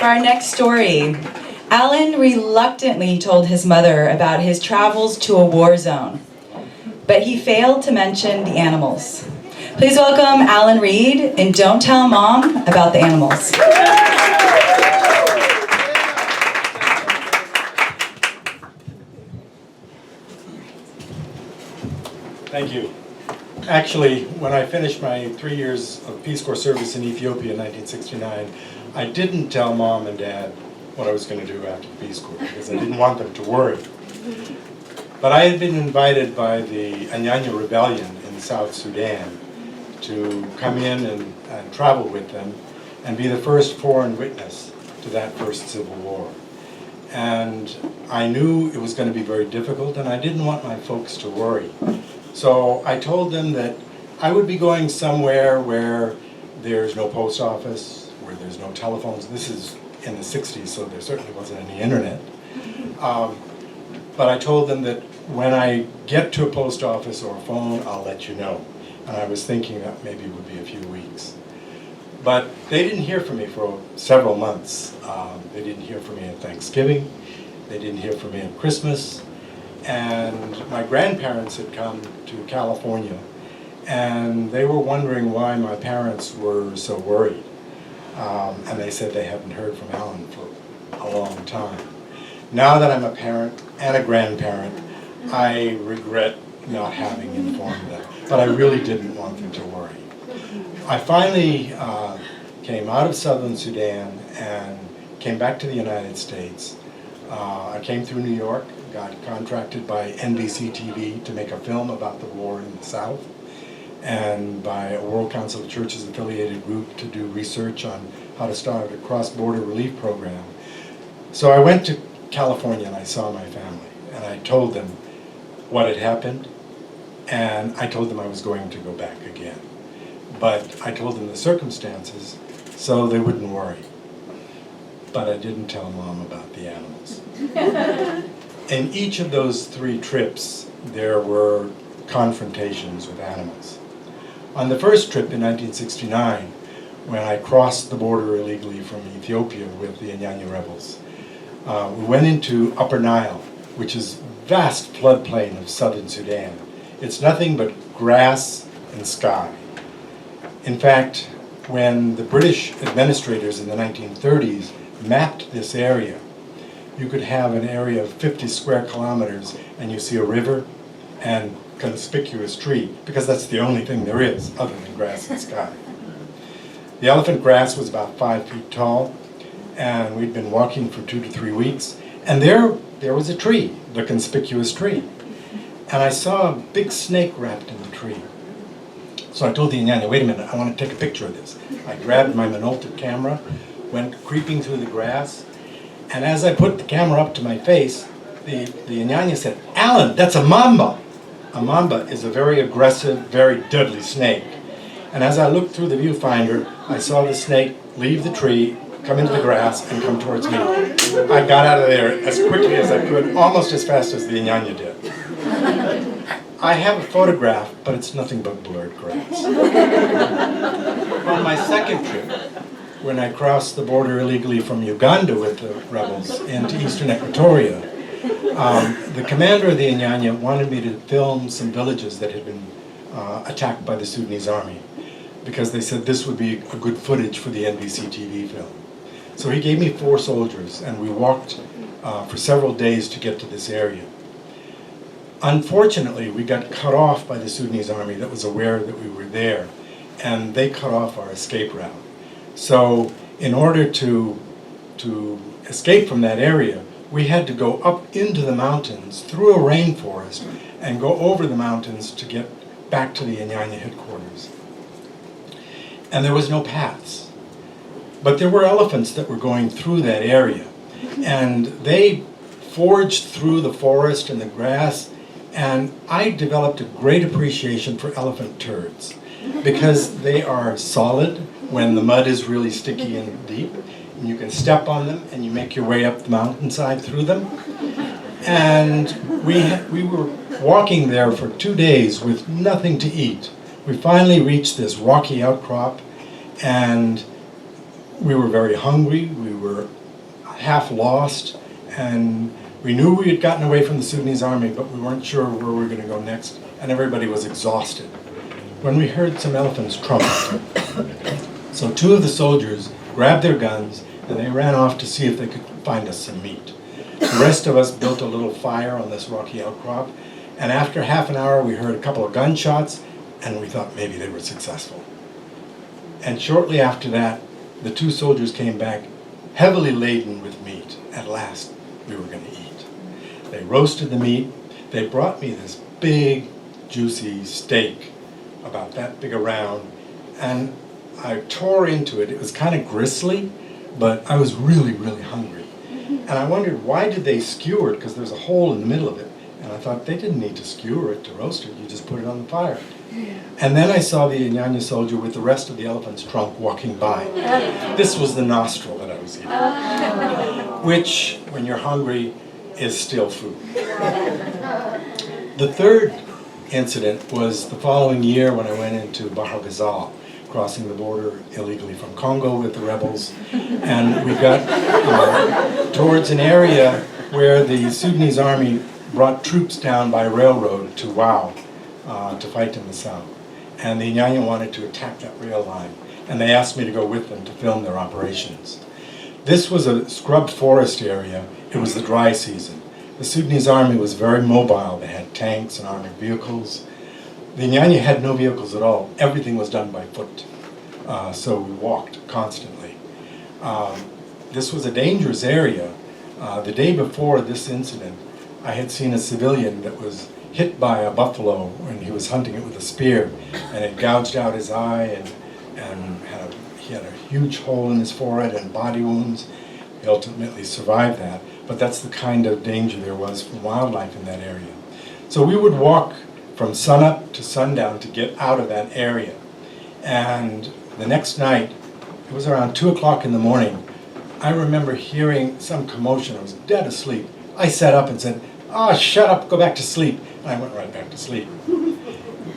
our next story, Allan reluctantly told his mother about his travels to a war zone, but he failed to mention the animals. Please welcome Allan Reed in Don't Tell Mom About the Animals. Thank you. Actually, when I finished my 3 years of Peace Corps service in Ethiopia in 1969, I didn't tell Mom and Dad what I was going to do after the Peace Corps because I didn't want them to worry. But I had been invited by the Anyanya Rebellion in South Sudan to come in and travel with them and be the first foreign witness to that first civil war. And I knew it was going to be very difficult, and I didn't want my folks to worry. So I told them that I would be going somewhere where there's no post office, where there's no telephones. This is in the 60s, so there certainly wasn't any internet. But I told them that when I get to a post office or a phone, I'll let you know. And I was thinking that maybe it would be a few weeks. But they didn't hear from me for several months. They didn't hear from me at Thanksgiving. They didn't hear from me at Christmas. And my grandparents had come to California, and they were wondering why my parents were so worried. And they said they hadn't heard from Allan for a long time. Now that I'm a parent and a grandparent, I regret not having informed them, but I really didn't want them to worry. I finally came out of southern Sudan and came back to the United States. I came through New York, got contracted by NBC TV to make a film about the war in the South, and by a World Council of Churches affiliated group to do research on how to start a cross-border relief program. So I went to California and I saw my family, and I told them what had happened, and I told them I was going to go back again. But I told them the circumstances so they wouldn't worry. But I didn't tell Mom about the animals. In each of those 3 trips, there were confrontations with animals. On the first trip in 1969, when I crossed the border illegally from Ethiopia with the Anyanya rebels, we went into Upper Nile, which is vast floodplain of southern Sudan. It's nothing but grass and sky. In fact, when the British administrators in the 1930s mapped this area, you could have an area of 50 square kilometers and you see a river and conspicuous tree, because that's the only thing there is other than grass and sky. The elephant grass was about 5 feet tall, and we'd been walking for 2 to 3 weeks, and there was a tree, the conspicuous tree. And I saw a big snake wrapped in the tree. So I told the Anyanya, wait a minute, I want to take a picture of this. I grabbed my Minolta camera, went creeping through the grass, and as I put the camera up to my face, the Anyanya said, "Allan, that's a mamba." A mamba is a very aggressive, very deadly snake. And as I looked through the viewfinder, I saw the snake leave the tree, come into the grass, and come towards me. I got out of there as quickly as I could, almost as fast as the Anyanya did. I have a photograph, but it's nothing but blurred grass. On my second trip, when I crossed the border illegally from Uganda with the rebels into eastern Equatoria, the commander of the Anyanya wanted me to film some villages that had been attacked by the Sudanese army, because they said this would be a good footage for the NBC TV film. So he gave me 4 soldiers, and we walked for several days to get to this area. Unfortunately, we got cut off by the Sudanese army that was aware that we were there, and they cut off our escape route. So in order to escape from that area, we had to go up into the mountains through a rainforest and go over the mountains to get back to the Anyanya headquarters. And there was no paths. But there were elephants that were going through that area, and they forged through the forest and the grass, and I developed a great appreciation for elephant turds, because they are solid when the mud is really sticky and deep, and you can step on them and you make your way up the mountainside through them. And we were walking there for 2 days with nothing to eat. We finally reached this rocky outcrop, and we were very hungry, we were half lost, and we knew we had gotten away from the Sudanese army, but we weren't sure where we were going to go next, and everybody was exhausted. When we heard some elephants trumpet. So two of the soldiers grabbed their guns, and they ran off to see if they could find us some meat. The rest of us built a little fire on this rocky outcrop, and after half an hour we heard a couple of gunshots, and we thought maybe they were successful. And shortly after that, the two soldiers came back heavily laden with meat. At last, we were going to eat. They roasted the meat. They brought me this big, juicy steak, about that big around, and I tore into it. It was kind of gristly, but I was really, really hungry. And I wondered, why did they skewer it? Because there's a hole in the middle of it. And I thought, they didn't need to skewer it to roast it. You just put it on the fire. And then I saw the Inyanya soldier with the rest of the elephant's trunk walking by. This was the nostril that I was eating, which, when you're hungry, is still food. The third incident was the following year when I went into Bahar Ghazal, crossing the border illegally from Congo with the rebels. And we got towards an area where the Sudanese army brought troops down by railroad to Wau to fight in the south. And the Inyanya wanted to attack that rail line, and they asked me to go with them to film their operations. This was a scrub forest area. It was the dry season. The Sudanese army was very mobile. They had tanks and armored vehicles. The Inyanya had no vehicles at all. Everything was done by foot. So we walked constantly. This was a dangerous area. The day before this incident, I had seen a civilian that was hit by a buffalo when he was hunting it with a spear, and it gouged out his eye, and he had a huge hole in his forehead and body wounds. He ultimately survived that, but that's the kind of danger there was from wildlife in that area. So we would walk from sunup to sundown to get out of that area. And the next night, it was around 2 o'clock in the morning, I remember hearing some commotion. I was dead asleep. I sat up and said, "Oh, shut up, go back to sleep." And I went right back to sleep.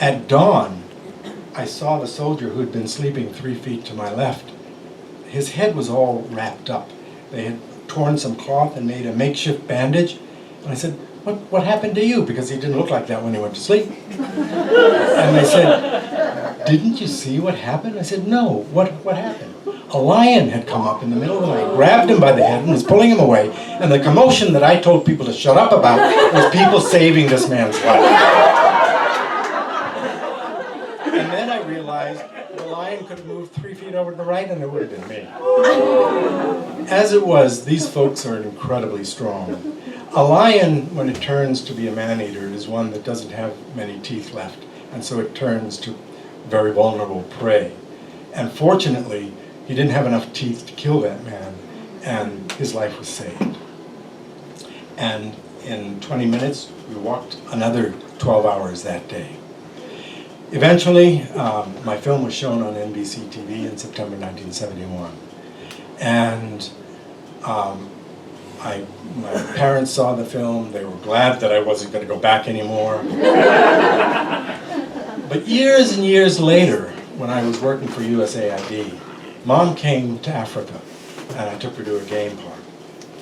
At dawn, I saw the soldier who had been sleeping 3 feet to my left. His head was all wrapped up. They had torn some cloth and made a makeshift bandage. And I said, what happened to you? Because he didn't look like that when he went to sleep. And they said, "Didn't you see what happened?" I said, "No, what happened?" A lion had come up in the middle of the night, grabbed him by the head and was pulling him away. And the commotion that I told people to shut up about was people saving this man's life. And then I realized the lion could have moved 3 feet over to the right and it would have been me. As it was, these folks are incredibly strong. A lion, when it turns to be a man-eater, is one that doesn't have many teeth left, and so it turns to very vulnerable prey. And fortunately, he didn't have enough teeth to kill that man, and his life was saved. And in 20 minutes, we walked another 12 hours that day. Eventually, my film was shown on NBC TV in September 1971. And my parents saw the film. They were glad that I wasn't going to go back anymore. But years and years later, when I was working for USAID, Mom came to Africa, and I took her to a game park.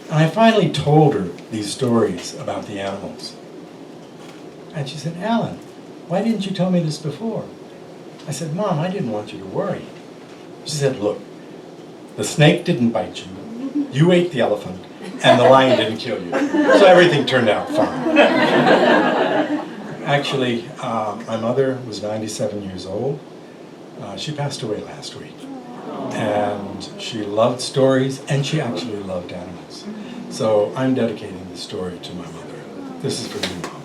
And I finally told her these stories about the animals. And she said, "Allan, why didn't you tell me this before?" I said, "Mom, I didn't want you to worry." She said, "Look, the snake didn't bite you, you ate the elephant, and the lion didn't kill you. So everything turned out fine." Actually, my mother was 97 years old. She passed away last week. And she loved stories, and she actually loved animals. So I'm dedicating this story to my mother. This is for you, Mom.